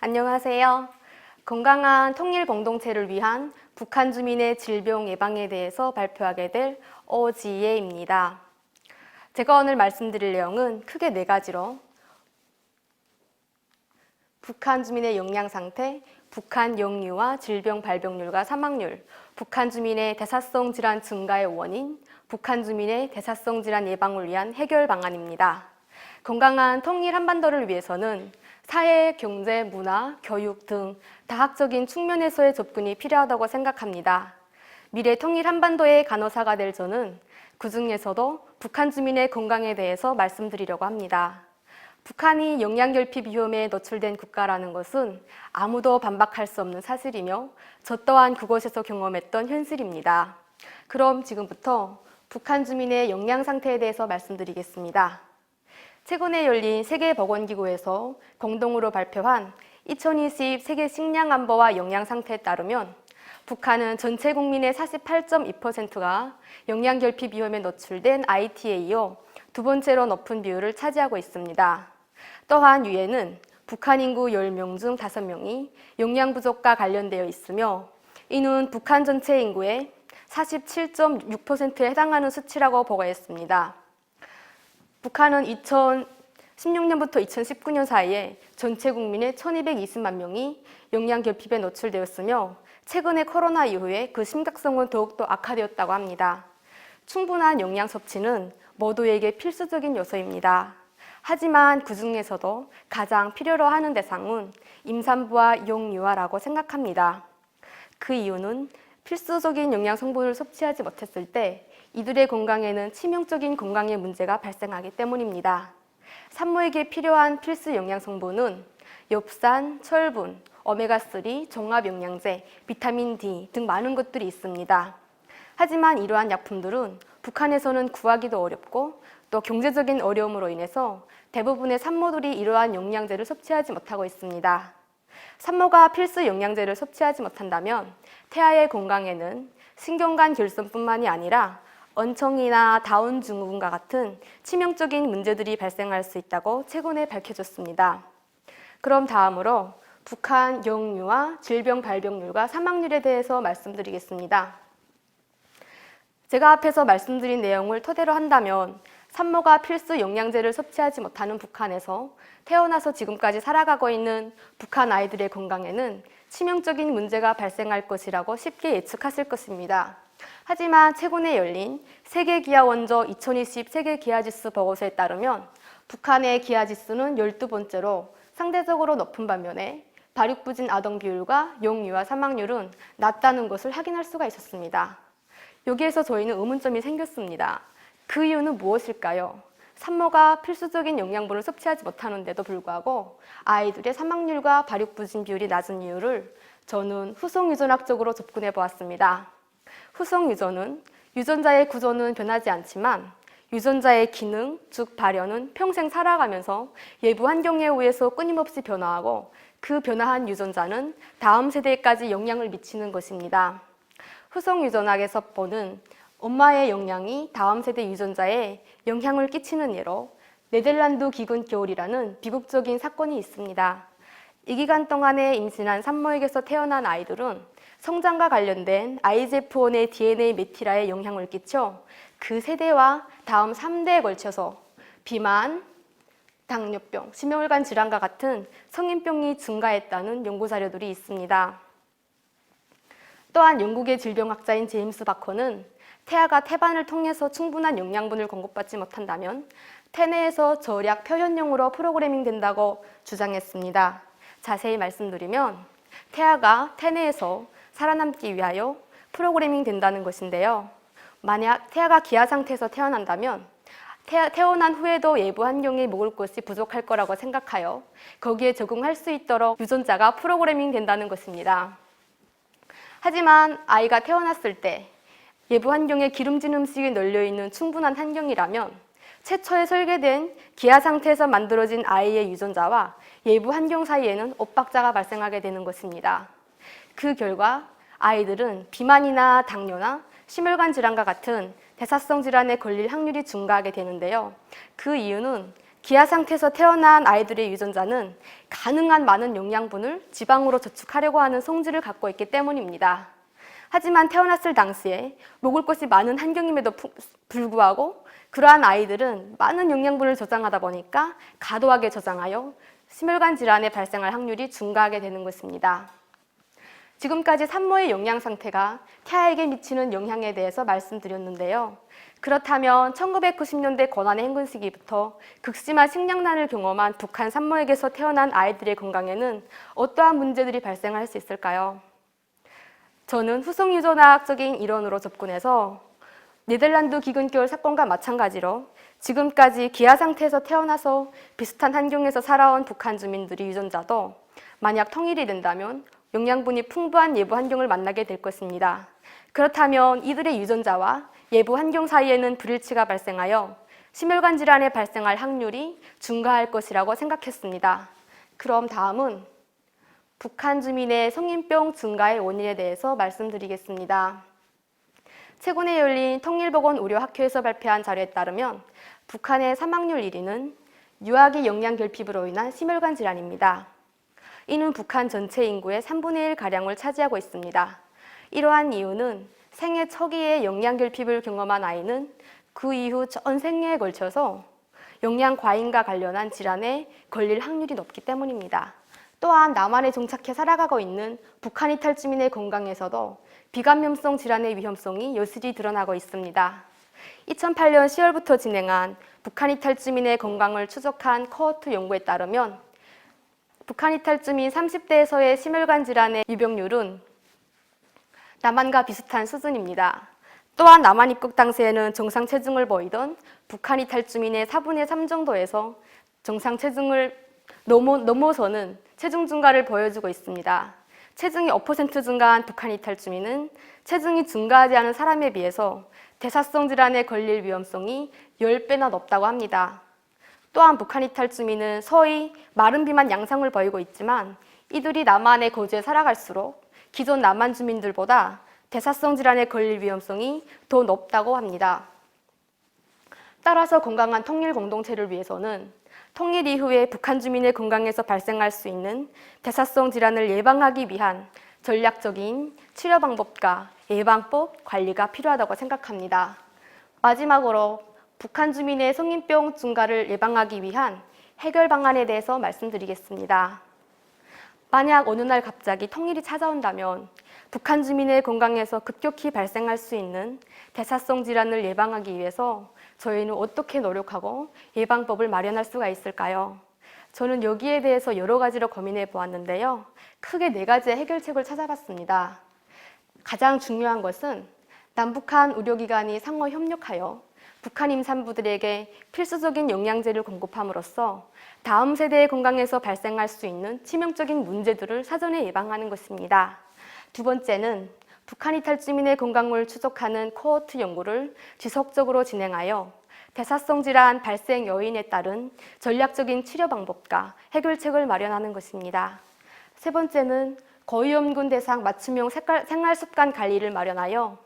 안녕하세요. 건강한 통일 공동체를 위한 북한 주민의 질병 예방에 대해서 발표하게 될 어지예입니다. 제가 오늘 말씀드릴 내용은 크게 4가지로 북한 주민의 영양 상태, 북한 영유아 질병 발병률과 사망률, 북한 주민의 대사성 질환 증가의 원인, 북한 주민의 대사성 질환 예방을 위한 해결 방안입니다. 건강한 통일 한반도를 위해서는 사회, 경제, 문화, 교육 등 다학적인 측면에서의 접근이 필요하다고 생각합니다. 미래 통일 한반도의 간호사가 될 저는 그 중에서도 북한 주민의 건강에 대해서 말씀드리려고 합니다. 북한이 영양결핍 위험에 노출된 국가라는 것은 아무도 반박할 수 없는 사실이며 저 또한 그곳에서 경험했던 현실입니다. 그럼 지금부터 북한 주민의 영양 상태에 대해서 말씀드리겠습니다. 최근에 열린 세계보건기구에서 공동으로 발표한 2020 세계 식량 안보와 영양 상태에 따르면 북한은 전체 국민의 48.2%가 영양결핍 위험에 노출된 IT에 이어 2번째로 높은 비율을 차지하고 있습니다. 또한 유엔은 북한 인구 10명 중 5명이 영양 부족과 관련되어 있으며 이는 북한 전체 인구의 47.6%에 해당하는 수치라고 보고했습니다. 북한은 2016년부터 2019년 사이에 전체 국민의 1220만 명이 영양결핍에 노출되었으며 최근에 코로나 이후에 그 심각성은 더욱더 악화되었다고 합니다. 충분한 영양 섭취는 모두에게 필수적인 요소입니다. 하지만 그 중에서도 가장 필요로 하는 대상은 임산부와 영유아라고 생각합니다. 그 이유는 필수적인 영양 성분을 섭취하지 못했을 때 이들의 건강에는 치명적인 건강의 문제가 발생하기 때문입니다. 산모에게 필요한 필수 영양 성분은 엽산, 철분, 오메가3, 종합영양제, 비타민 D 등 많은 것들이 있습니다. 하지만 이러한 약품들은 북한에서는 구하기도 어렵고 또 경제적인 어려움으로 인해서 대부분의 산모들이 이러한 영양제를 섭취하지 못하고 있습니다. 산모가 필수 영양제를 섭취하지 못한다면 태아의 건강에는 신경관 결손뿐만이 아니라 언청이나 다운 증후군과 같은 치명적인 문제들이 발생할 수 있다고 최근에 밝혀졌습니다. 그럼 다음으로 북한 영유아 질병 발병률과 사망률에 대해서 말씀드리겠습니다. 제가 앞에서 말씀드린 내용을 토대로 한다면 산모가 필수 영양제를 섭취하지 못하는 북한에서 태어나서 지금까지 살아가고 있는 북한 아이들의 건강에는 치명적인 문제가 발생할 것이라고 쉽게 예측하실 것입니다. 하지만 최근에 열린 세계기아원조 2020 세계기아지수 보고서에 따르면 북한의 기아지수는 12번째로 상대적으로 높은 반면에 발육부진 아동 비율과 영유아 사망률은 낮다는 것을 확인할 수가 있었습니다. 여기에서 저희는 의문점이 생겼습니다. 그 이유는 무엇일까요? 산모가 필수적인 영양분을 섭취하지 못하는데도 불구하고 아이들의 사망률과 발육부진 비율이 낮은 이유를 저는 후성유전학적으로 접근해 보았습니다. 후성유전은 유전자의 구조는 변하지 않지만 유전자의 기능, 즉 발현은 평생 살아가면서 외부 환경에 의해서 끊임없이 변화하고 그 변화한 유전자는 다음 세대까지 영향을 미치는 것입니다. 후성유전학에서 보는 엄마의 영양이 다음 세대 유전자에 영향을 끼치는 예로 네덜란드 기근겨울이라는 비극적인 사건이 있습니다. 이 기간 동안에 임신한 산모에게서 태어난 아이들은 성장과 관련된 IGF-1의 DNA 메티라에 영향을 끼쳐 그 세대와 다음 3대에 걸쳐서 비만, 당뇨병, 심혈관 질환과 같은 성인병이 증가했다는 연구 자료들이 있습니다. 또한 영국의 질병학자인 제임스 바커는 태아가 태반을 통해서 충분한 영양분을 공급받지 못한다면 태내에서 절약 표현용으로 프로그래밍 된다고 주장했습니다. 자세히 말씀드리면 태아가 태내에서 살아남기 위하여 프로그래밍 된다는 것인데요. 만약 태아가 기아 상태에서 태어난다면 태어난 후에도 외부 환경에 먹을 것이 부족할 거라고 생각하여 거기에 적응할 수 있도록 유전자가 프로그래밍 된다는 것입니다. 하지만 아이가 태어났을 때 외부 환경에 기름진 음식이 널려있는 충분한 환경이라면 최초에 설계된 기아 상태에서 만들어진 아이의 유전자와 외부 환경 사이에는 엇박자가 발생하게 되는 것입니다. 그 결과 아이들은 비만이나 당뇨나 심혈관 질환과 같은 대사성 질환에 걸릴 확률이 증가하게 되는데요. 그 이유는 기아 상태에서 태어난 아이들의 유전자는 가능한 많은 영양분을 지방으로 저축하려고 하는 성질을 갖고 있기 때문입니다. 하지만 태어났을 당시에 먹을 것이 많은 환경임에도 불구하고 그러한 아이들은 많은 영양분을 저장하다 보니까 과도하게 저장하여 심혈관 질환의 발생할 확률이 증가하게 되는 것입니다. 지금까지 산모의 영양 상태가 태아에게 미치는 영향에 대해서 말씀드렸는데요. 그렇다면 1990년대 고난의 행군 시기부터 극심한 식량난을 경험한 북한 산모에게서 태어난 아이들의 건강에는 어떠한 문제들이 발생할 수 있을까요? 저는 후성유전학적인 이론으로 접근해서 네덜란드 기근결 사건과 마찬가지로 지금까지 기아 상태에서 태어나서 비슷한 환경에서 살아온 북한 주민들의 유전자도 만약 통일이 된다면 영양분이 풍부한 예부 환경을 만나게 될 것입니다. 그렇다면 이들의 유전자와 예부 환경 사이에는 불일치가 발생하여 심혈관 질환에 발생할 확률이 증가할 것이라고 생각했습니다. 그럼 다음은 북한 주민의 성인병 증가의 원인에 대해서 말씀드리겠습니다. 최근에 열린 통일보건의료학회에서 발표한 자료에 따르면 북한의 사망률 1위는 유아기 영양 결핍으로 인한 심혈관 질환입니다. 이는 북한 전체 인구의 3분의 1가량을 차지하고 있습니다. 이러한 이유는 생애 초기에 영양 결핍을 경험한 아이는 그 이후 전 생애에 걸쳐서 영양 과잉과 관련한 질환에 걸릴 확률이 높기 때문입니다. 또한 남한에 정착해 살아가고 있는 북한 이탈 주민의 건강에서도 비감염성 질환의 위험성이 여실히 드러나고 있습니다. 2008년 10월부터 진행한 북한 이탈 주민의 건강을 추적한 코호트 연구에 따르면 북한 이탈 주민 30대에서의 심혈관 질환의 유병률은 남한과 비슷한 수준입니다. 또한 남한 입국 당시에는 정상 체중을 보이던 북한 이탈 주민의 4분의 3 정도에서 정상 체중을 넘어서는 체중 증가를 보여주고 있습니다. 체중이 5% 증가한 북한 이탈 주민은 체중이 증가하지 않은 사람에 비해서 대사성 질환에 걸릴 위험성이 10배나 높다고 합니다. 또한 북한 이탈 주민은 서히 마른 비만 양상을 보이고 있지만 이들이 남한에 거주해 살아갈수록 기존 남한 주민들보다 대사성 질환에 걸릴 위험성이 더 높다고 합니다. 따라서 건강한 통일 공동체를 위해서는 통일 이후에 북한 주민의 건강에서 발생할 수 있는 대사성 질환을 예방하기 위한 전략적인 치료 방법과 예방법, 관리가 필요하다고 생각합니다. 마지막으로 북한 주민의 성인병 증가를 예방하기 위한 해결 방안에 대해서 말씀드리겠습니다. 만약 어느 날 갑자기 통일이 찾아온다면 북한 주민의 건강에서 급격히 발생할 수 있는 대사성 질환을 예방하기 위해서 저희는 어떻게 노력하고 예방법을 마련할 수가 있을까요? 저는 여기에 대해서 여러 가지로 고민해 보았는데요. 크게 4가지의 해결책을 찾아봤습니다. 가장 중요한 것은 남북한 의료기관이 상호 협력하여 북한 임산부들에게 필수적인 영양제를 공급함으로써 다음 세대의 건강에서 발생할 수 있는 치명적인 문제들을 사전에 예방하는 것입니다. 두 번째는 북한 이탈 주민의 건강을 추적하는 코호트 연구를 지속적으로 진행하여 대사성 질환 발생 요인에 따른 전략적인 치료 방법과 해결책을 마련하는 것입니다. 세 번째는 고위험군 대상 맞춤형 생활습관 관리를 마련하여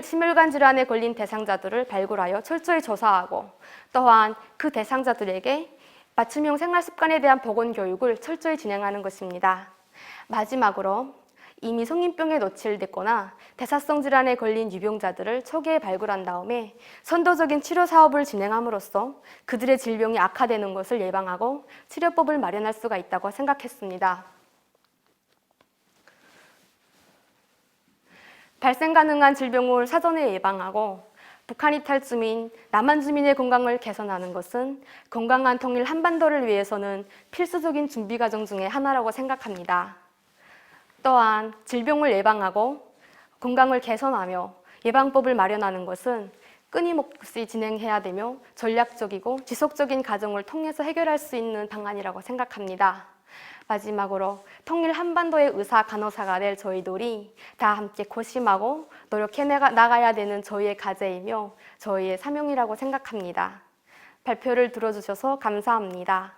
심혈관 질환에 걸린 대상자들을 발굴하여 철저히 조사하고 또한 그 대상자들에게 맞춤형 생활습관에 대한 보건교육을 철저히 진행하는 것입니다. 마지막으로 이미 성인병에 노출됐거나 대사성 질환에 걸린 유병자들을 초기에 발굴한 다음에 선도적인 치료 사업을 진행함으로써 그들의 질병이 악화되는 것을 예방하고 치료법을 마련할 수가 있다고 생각했습니다. 발생 가능한 질병을 사전에 예방하고 북한 이탈 주민, 남한 주민의 건강을 개선하는 것은 건강한 통일 한반도를 위해서는 필수적인 준비 과정 중에 하나라고 생각합니다. 또한 질병을 예방하고 건강을 개선하며 예방법을 마련하는 것은 끊임없이 진행해야 되며 전략적이고 지속적인 과정을 통해서 해결할 수 있는 방안이라고 생각합니다. 마지막으로 통일 한반도의 의사 간호사가 될 저희들이 다 함께 고심하고 노력해 나가야 되는 저희의 과제이며 저희의 사명이라고 생각합니다. 발표를 들어주셔서 감사합니다.